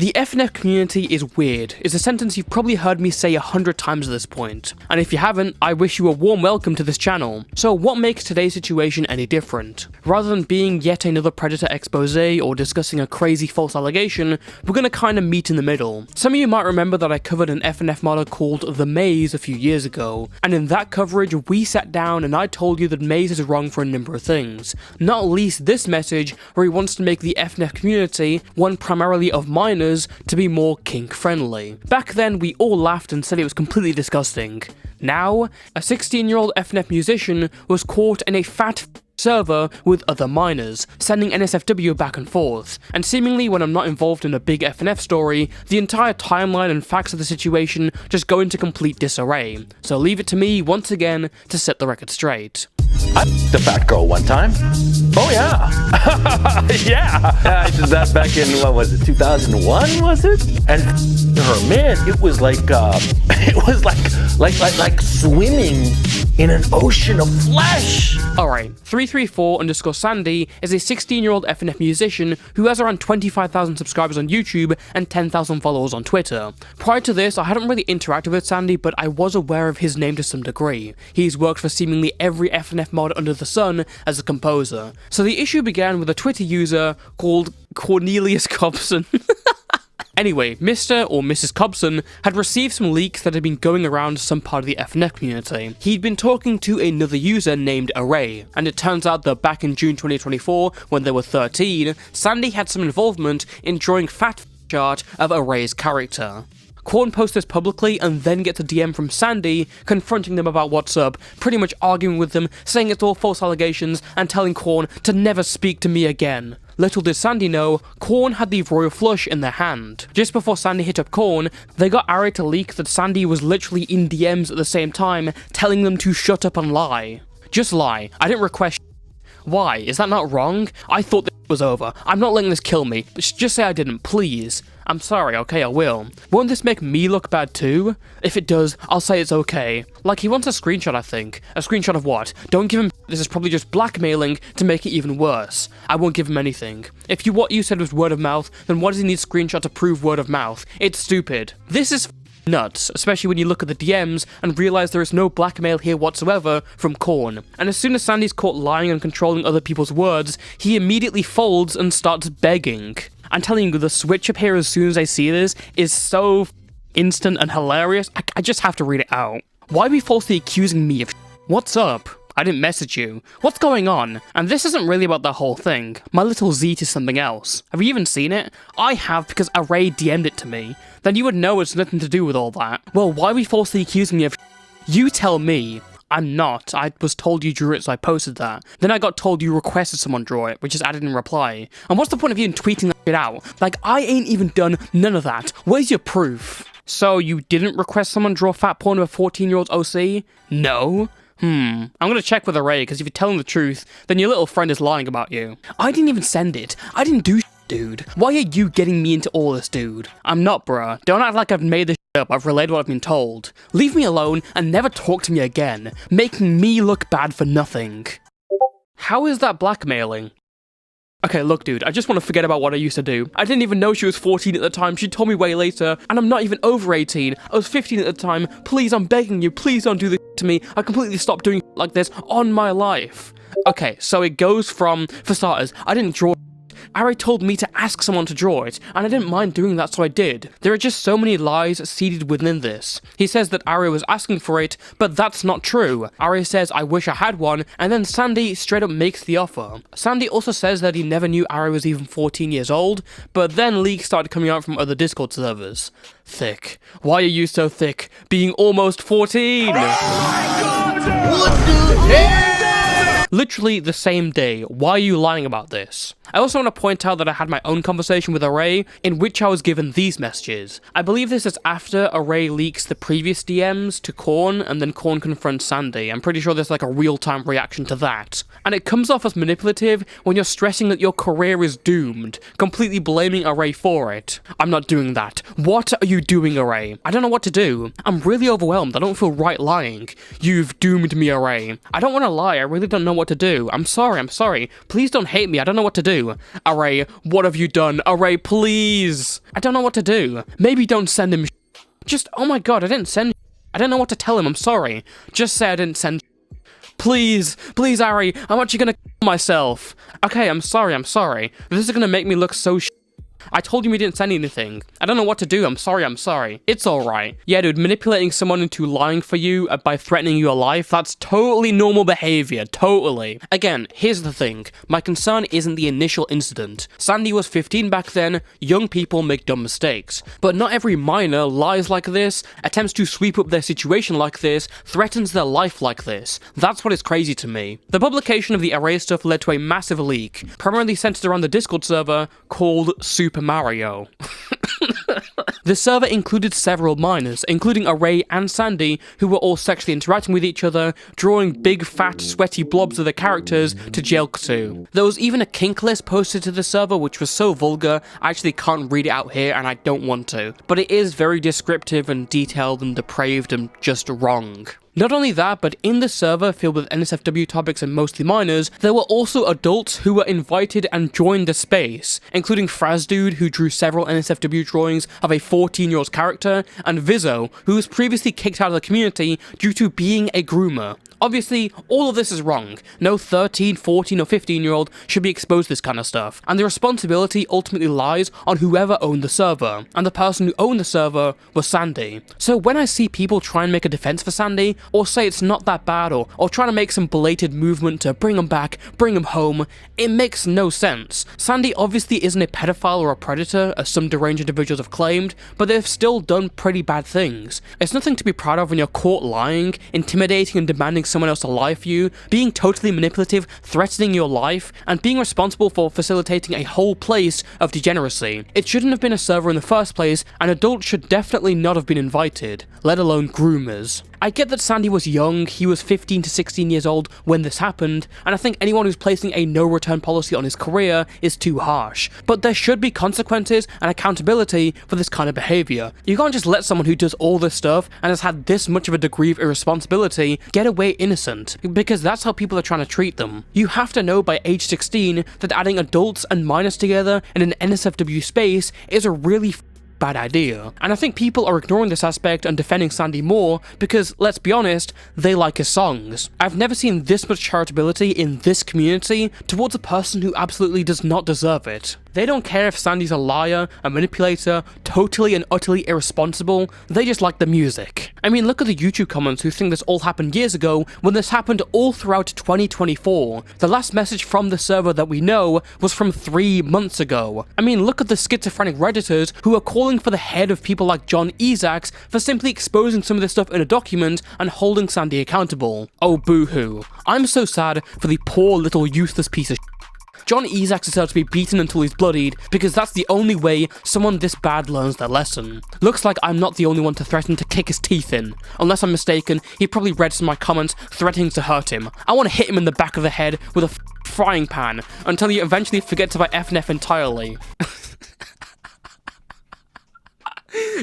The FNF community is weird is a sentence you've probably heard me say 100 times at this point, and if you haven't, I wish you a warm welcome to this channel. So what makes today's situation any different? Rather than being yet another Predator expose or discussing a crazy false allegation, we're gonna kinda meet in the middle. Some of you might remember that I covered an FNF modder called The Maze a few years ago, and in that coverage we sat down and I told you that Maze is wrong for a number of things, not least this message where he wants to make the FNF community, one primarily of minors, to be more kink friendly. Back then we all laughed and said it was completely disgusting. Now, a 16-year-old FNF musician was caught in a fat server with other minors, sending NSFW back and forth, and seemingly when I'm not involved in a big FNF story, the entire timeline and facts of the situation just go into complete disarray. So leave it to me once again to set the record straight. I f***ed a fat girl one time. Oh yeah. Yeah. I did that back in, what was it, 2001 was it? And her, man, it was like swimming in an ocean of flesh. Alright, 334_Sandy is a 16-year-old FNF musician who has around 25,000 subscribers on YouTube and 10,000 followers on Twitter. Prior to this, I hadn't really interacted with Sandy, but I was aware of his name to some degree. He's worked for seemingly every FNF mod under the sun as a composer. So the issue began with a Twitter user called Cornelius Cobson. Anyway, Mr. or Mrs. Cobson had received some leaks that had been going around some part of the FNF community. He'd been talking to another user named Array, and it turns out that back in June 2024, when they were 13, Sandy had some involvement in drawing fat chart of Array's character. Korn posts this publicly and then gets a DM from Sandy confronting them about what's up, pretty much arguing with them, saying it's all false allegations and telling Korn to never speak to me again. Little did Sandy know, Korn had the royal flush in their hand. Just before Sandy hit up Korn, they got Ari to leak that Sandy was literally in DMs at the same time, telling them to shut up and lie. Just lie. I didn't request. Why? Is that not wrong? I thought this was over. I'm not letting this kill me. Just say I didn't, please. I'm sorry, okay, I will. Won't this make me look bad too? If it does, I'll say it's okay. Like, he wants a screenshot, I think. A screenshot of what? Don't give him. This is probably just blackmailing to make it even worse. I won't give him anything. If what you said was word of mouth, then what does he need screenshot to prove word of mouth? It's stupid. This is nuts, especially when you look at the DMs and realize there is no blackmail here whatsoever from Korn. And as soon as Sandy's caught lying and controlling other people's words, he immediately folds and starts begging. I'm telling you, the switch up here as soon as I see this is so instant and hilarious, I just have to read it out. Why be falsely accusing me of What's up? I didn't message you. What's going on? And this isn't really about the whole thing. My little Z is something else. Have you even seen it? I have, because Array DM'd it to me. Then you would know it's nothing to do with all that. Well, why are we falsely accusing me of You tell me. I'm not. I was told you drew it, so I posted that. Then I got told you requested someone draw it, which is added in reply. And what's the point of you tweeting that shit out? Like, I ain't even done none of that. Where's your proof? So, you didn't request someone draw fat porn of a 14-year-old OC? No? I'm gonna check with Array, because if you're telling the truth, then your little friend is lying about you. I didn't even send it. I didn't do dude. Why are you getting me into all this, dude? I'm not, bruh. Don't act like I've made this up. I've relayed what I've been told. Leave me alone and never talk to me again, making me look bad for nothing. How is that blackmailing? Okay, look, dude, I just want to forget about what I used to do. I didn't even know she was 14 at the time. She told me way later, and I'm not even over 18. I was 15 at the time. Please, I'm begging you, please don't do this to me. I completely stopped doing like this on my life. Okay, so it goes from, for starters, I didn't draw. Ari told me to ask someone to draw it, and I didn't mind doing that, so I did. There are just so many lies seeded within this. He says that Ari was asking for it, but that's not true. Ari says, I wish I had one, and then Sandy straight up makes the offer. Sandy also says that he never knew Ari was even 14 years old, but then leaks started coming out from other Discord servers. Thick. Why are you so thick, being almost 14? Oh my God! What the hell? Literally the same day. Why are you lying about this? I also want to point out that I had my own conversation with Array, in which I was given these messages. I believe this is after Array leaks the previous DMs to Korn, and then Korn confronts Sandy. I'm pretty sure there's like a real-time reaction to that. And it comes off as manipulative when you're stressing that your career is doomed, completely blaming Array for it. I'm not doing that. What are you doing, Array? I don't know what to do. I'm really overwhelmed. I don't feel right lying. You've doomed me, Array. I don't want to lie. I really don't know what what to do. I'm sorry. Please don't hate me, I don't know what to do. Array, what have you done? Array, please! I don't know what to do. Maybe don't send him Just, oh my god, I didn't send I don't know what to tell him, I'm sorry. Just say I didn't send Please, Ari, I'm actually gonna myself. Okay, I'm sorry. This is gonna make me look so I told you we didn't send anything. I don't know what to do, I'm sorry. It's alright. Yeah, dude, manipulating someone into lying for you by threatening your life, that's totally normal behavior, totally. Again, here's the thing. My concern isn't the initial incident. Sandy was 15 back then, young people make dumb mistakes. But not every minor lies like this, attempts to sweep up their situation like this, threatens their life like this. That's what is crazy to me. The publication of the Array stuff led to a massive leak, primarily centered around the Discord server called Super Mario. The server included several minors, including Array and Sandy, who were all sexually interacting with each other, drawing big, fat, sweaty blobs of the characters to jail to. There was even a kink list posted to the server, which was so vulgar, I actually can't read it out here and I don't want to. But it is very descriptive and detailed and depraved and just wrong. Not only that, but in the server filled with NSFW topics and mostly minors, there were also adults who were invited and joined the space, including Frazdude, who drew several NSFW drawings of a 14-year-old character, and Vizzo, who was previously kicked out of the community due to being a groomer. Obviously, all of this is wrong. No 13, 14, or 15-year-old should be exposed to this kind of stuff, and the responsibility ultimately lies on whoever owned the server, and the person who owned the server was Sandy. So when I see people try and make a defense for Sandy, or say it's not that bad, or try to make some belated movement to bring him back, bring him home, it makes no sense. Sandy obviously isn't a pedophile or a predator, as some deranged individuals have claimed, but they've still done pretty bad things. It's nothing to be proud of when you're caught lying, intimidating and demanding someone else to lie for you, being totally manipulative, threatening your life, and being responsible for facilitating a whole place of degeneracy. It shouldn't have been a server in the first place, and adults should definitely not have been invited, let alone groomers. I get that Sandy was young, he was 15 to 16 years old when this happened, and I think anyone who's placing a no-return policy on his career is too harsh. But there should be consequences and accountability for this kind of behaviour. You can't just let someone who does all this stuff and has had this much of a degree of irresponsibility get away innocent, because that's how people are trying to treat them. You have to know by age 16 that adding adults and minors together in an NSFW space is a really bad idea. And I think people are ignoring this aspect and defending Sandy more because, let's be honest, they like his songs. I've never seen this much charitability in this community towards a person who absolutely does not deserve it. They don't care if Sandy's a liar, a manipulator, totally and utterly irresponsible, they just like the music. I mean, look at the YouTube comments who think this all happened years ago when this happened all throughout 2024. The last message from the server that we know was from 3 months ago. I mean, look at the schizophrenic Redditors who are calling for the head of people like John Isaacs for simply exposing some of this stuff in a document and holding Sandy accountable. Oh, boo-hoo. I'm so sad for the poor little useless piece of John Isaacs deserves to be beaten until he's bloodied, because that's the only way someone this bad learns their lesson. Looks like I'm not the only one to threaten to kick his teeth in. Unless I'm mistaken, he probably read some of my comments threatening to hurt him. I want to hit him in the back of the head with a frying pan, until he eventually forgets about FNF entirely.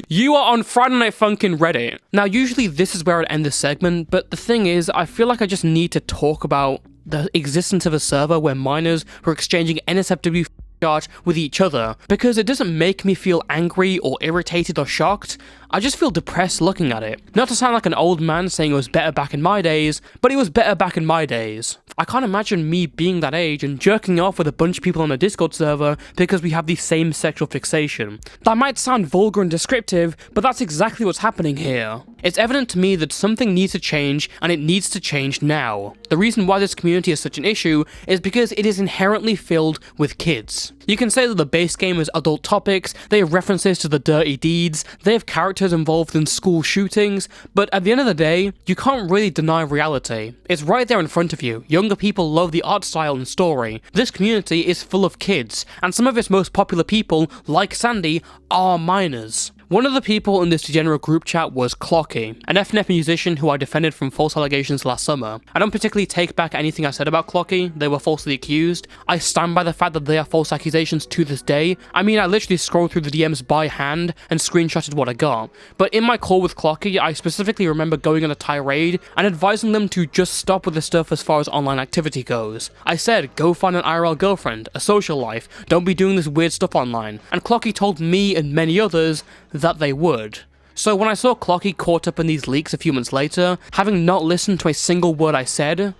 You are on Friday Night Funkin' Reddit. Now, usually this is where I'd end this segment, but the thing is, I feel like I just need to talk about the existence of a server where minors were exchanging NSFW art with each other, because it doesn't make me feel angry or irritated or shocked. I just feel depressed looking at it. Not to sound like an old man saying it was better back in my days, but it was better back in my days. I can't imagine me being that age and jerking off with a bunch of people on a Discord server because we have the same sexual fixation. That might sound vulgar and descriptive, but that's exactly what's happening here. It's evident to me that something needs to change, and it needs to change now. The reason why this community is such an issue is because it is inherently filled with kids. You can say that the base game is adult topics, they have references to the dirty deeds, they have characters involved in school shootings, but at the end of the day, you can't really deny reality. It's right there in front of you. Younger people love the art style and story. This community is full of kids, and some of its most popular people, like Sandy, are minors. One of the people in this degenerate group chat was Clocky, an FNF musician who I defended from false allegations last summer. I don't particularly take back anything I said about Clocky, they were falsely accused. I stand by the fact that they are false accusations to this day. I mean, I literally scrolled through the DMs by hand and screenshotted what I got. But in my call with Clocky, I specifically remember going on a tirade and advising them to just stop with this stuff as far as online activity goes. I said, go find an IRL girlfriend, a social life, don't be doing this weird stuff online. And Clocky told me and many others that they would. So when I saw Clocky caught up in these leaks a few months later, having not listened to a single word I said,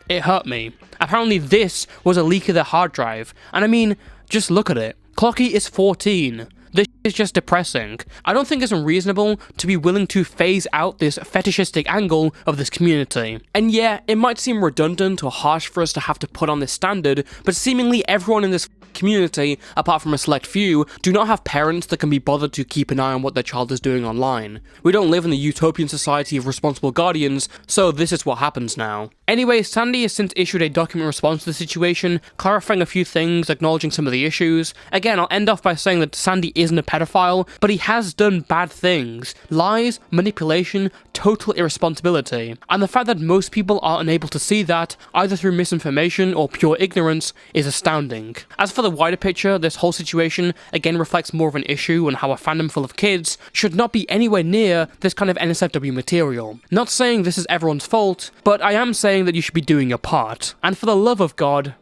it hurt me. Apparently this was a leak of their hard drive, and I mean, just look at it. Clocky is 14. This is just depressing. I don't think it's unreasonable to be willing to phase out this fetishistic angle of this community. And yeah, it might seem redundant or harsh for us to have to put on this standard, but seemingly everyone in this community, apart from a select few, do not have parents that can be bothered to keep an eye on what their child is doing online. We don't live in the utopian society of responsible guardians, so this is what happens now. Anyway, Sandy has since issued a document response to the situation, clarifying a few things, acknowledging some of the issues. Again, I'll end off by saying that Sandy isn't a pedophile, but he has done bad things. Lies, manipulation, total irresponsibility. And the fact that most people are unable to see that, either through misinformation or pure ignorance, is astounding. As for the wider picture, this whole situation again reflects more of an issue on how a fandom full of kids should not be anywhere near this kind of NSFW material. Not saying this is everyone's fault, but I am saying that you should be doing your part. And for the love of God,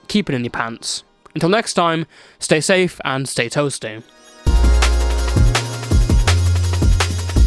keep it in your pants. Until next time, stay safe and stay toasty.